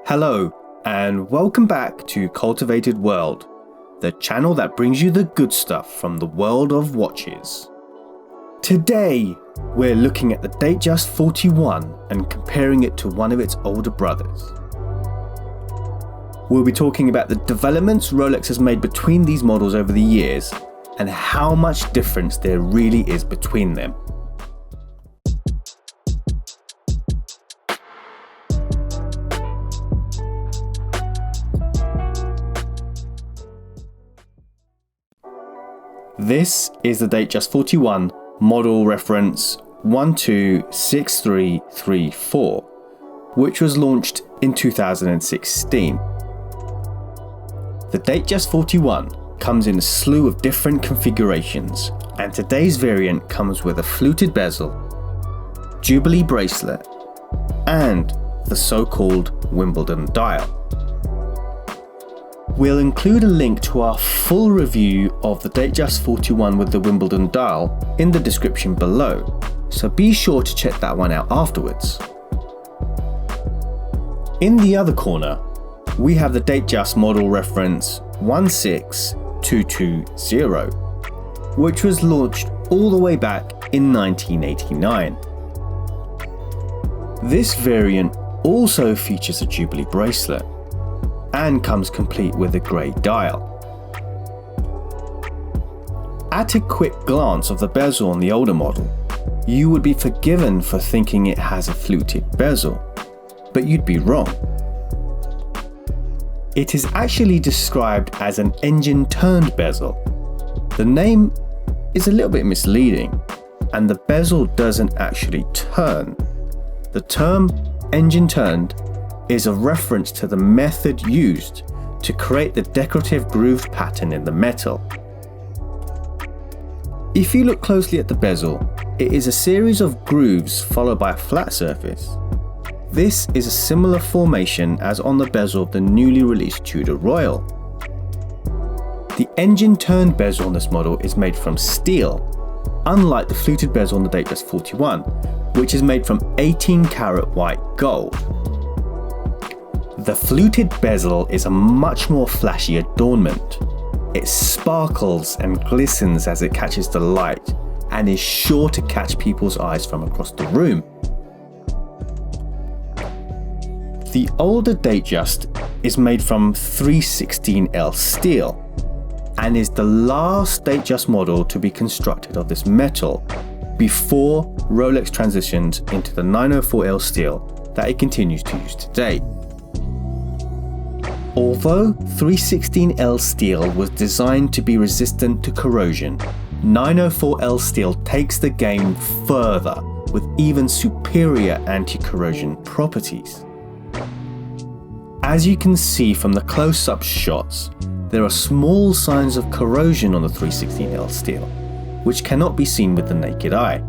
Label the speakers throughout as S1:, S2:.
S1: Hello, and welcome back to Cultivated World, the channel that brings you the good stuff from the world of watches. Today, we're looking at the Datejust 41 and comparing it to one of its older brothers. We'll be talking about the developments Rolex has made between these models over the years and how much difference there really is between them. This is the Datejust 41 model reference 126334, which was launched in 2016. The Datejust 41 comes in a slew of different configurations, and today's variant comes with a fluted bezel, Jubilee bracelet, and the so-called Wimbledon dial. We'll include a link to our full review of the Datejust 41 with the Wimbledon dial in the description below, so be sure to check that one out afterwards. In the other corner, we have the Datejust model reference 16220, which was launched all the way back in 1989. This variant also features a Jubilee bracelet and comes complete with a grey dial. At a quick glance of the bezel on the older model, you would be forgiven for thinking it has a fluted bezel, but you'd be wrong. It is actually described as an engine-turned bezel. The name is a little bit misleading, and the bezel doesn't actually turn. The term engine-turned is a reference to the method used to create the decorative grooved pattern in the metal. If you look closely at the bezel, it is a series of grooves followed by a flat surface. This is a similar formation as on the bezel of the newly released Tudor Royal. The engine-turned bezel on this model is made from steel, unlike the fluted bezel on the Datejust 41, which is made from 18-karat white gold. The fluted bezel is a much more flashy adornment. It sparkles and glistens as it catches the light and is sure to catch people's eyes from across the room. The older Datejust is made from 316L steel and is the last Datejust model to be constructed of this metal before Rolex transitioned into the 904L steel that it continues to use today. Although 316L steel was designed to be resistant to corrosion, 904L steel takes the game further with even superior anti-corrosion properties. As you can see from the close-up shots, there are small signs of corrosion on the 316L steel, which cannot be seen with the naked eye.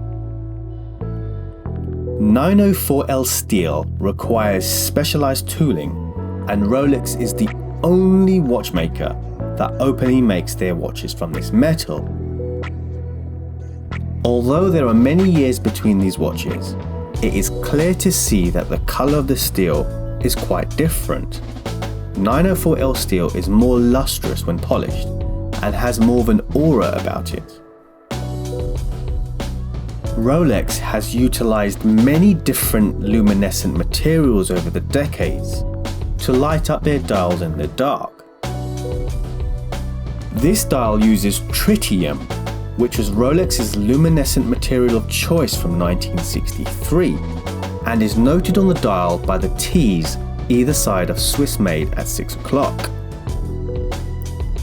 S1: 904L steel requires specialized tooling, and Rolex is the only watchmaker that openly makes their watches from this metal. Although there are many years between these watches, it is clear to see that the color of the steel is quite different. 904L steel is more lustrous when polished and has more of an aura about it. Rolex has utilized many different luminescent materials over the decades to light up their dials in the dark. This dial uses tritium, which was Rolex's luminescent material of choice from 1963, and is noted on the dial by the T's either side of Swiss made at 6 o'clock.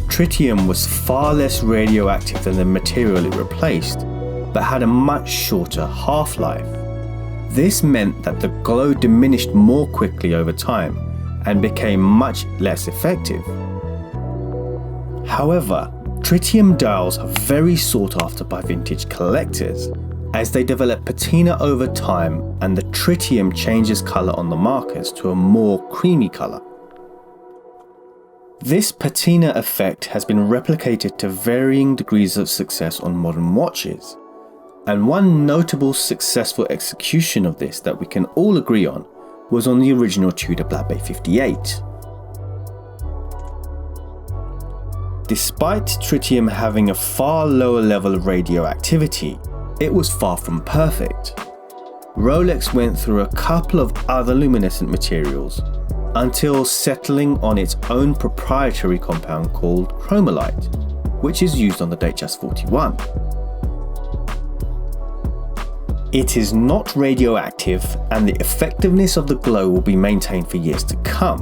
S1: Tritium was far less radioactive than the material it replaced, but had a much shorter half-life. This meant that the glow diminished more quickly over time and became much less effective. However, tritium dials are very sought after by vintage collectors, as they develop patina over time and the tritium changes colour on the markers to a more creamy colour. This patina effect has been replicated to varying degrees of success on modern watches, and one notable successful execution of this that we can all agree on was on the original Tudor Black Bay 58. Despite tritium having a far lower level of radioactivity, it was far from perfect. Rolex went through a couple of other luminescent materials until settling on its own proprietary compound called chromalite, which is used on the Datejust 41. It is not radioactive, and the effectiveness of the glow will be maintained for years to come.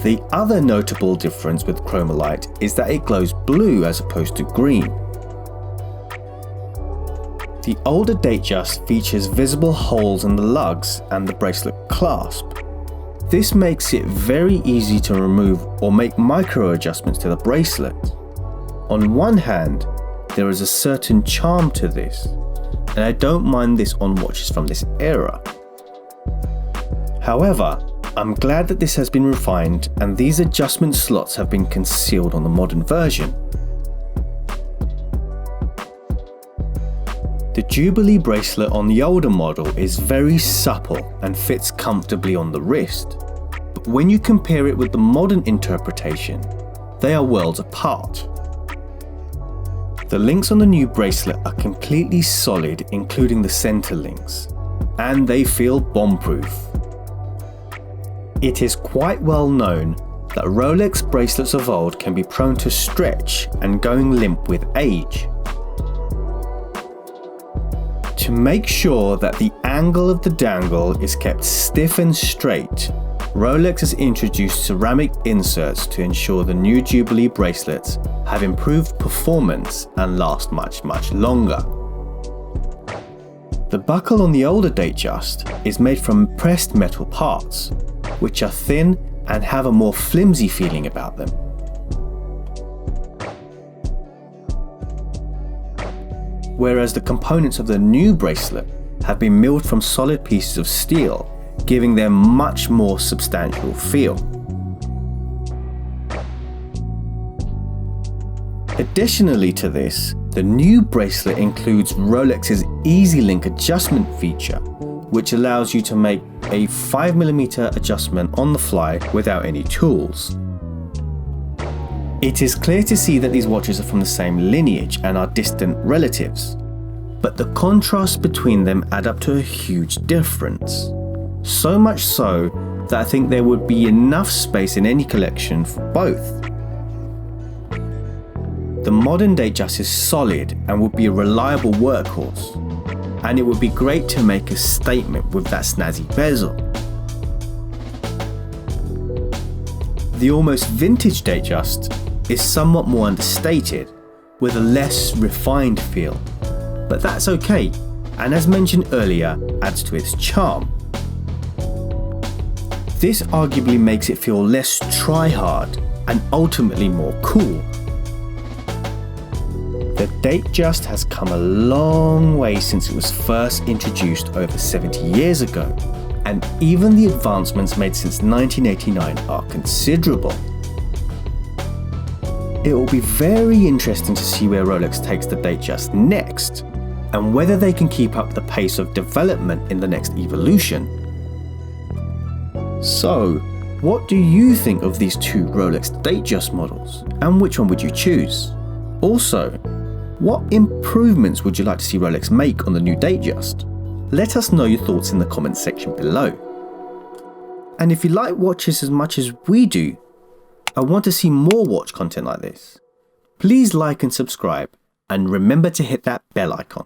S1: The other notable difference with chromalite is that it glows blue as opposed to green. The older Datejust features visible holes in the lugs and the bracelet clasp. This makes it very easy to remove or make micro adjustments to the bracelet. On one hand, there is a certain charm to this, and I don't mind this on watches from this era. However, I'm glad that this has been refined and these adjustment slots have been concealed on the modern version. The Jubilee bracelet on the older model is very supple and fits comfortably on the wrist, but when you compare it with the modern interpretation, they are worlds apart. The links on the new bracelet are completely solid, including the center links, and they feel bomb-proof. It is quite well known that Rolex bracelets of old can be prone to stretch and going limp with age. To make sure that the angle of the dangle is kept stiff and straight, Rolex has introduced ceramic inserts to ensure the new Jubilee bracelets have improved performance and last much longer. The buckle on the older Datejust is made from pressed metal parts, which are thin and have a more flimsy feeling about them. Whereas the components of the new bracelet have been milled from solid pieces of steel, giving them much more substantial feel. Additionally to this, the new bracelet includes Rolex's Easy Link adjustment feature, which allows you to make a 5mm adjustment on the fly without any tools. It is clear to see that these watches are from the same lineage and are distant relatives, but the contrast between them add up to a huge difference. So much so that I think there would be enough space in any collection for both. The modern Datejust is solid and would be a reliable workhorse, and it would be great to make a statement with that snazzy bezel. The almost vintage Datejust is somewhat more understated, with a less refined feel, but that's okay, and as mentioned earlier, adds to its charm. This arguably makes it feel less try-hard and ultimately more cool. The Datejust has come a long way since it was first introduced over 70 years ago, and even the advancements made since 1989 are considerable. It will be very interesting to see where Rolex takes the Datejust next, and whether they can keep up the pace of development in the next evolution. So, what do you think of these two Rolex Datejust models, and which one would you choose? Also, what improvements would you like to see Rolex make on the new Datejust? Let us know your thoughts in the comments section below. And if you like watches as much as we do, and want to see more watch content like this, please like and subscribe, and remember to hit that bell icon.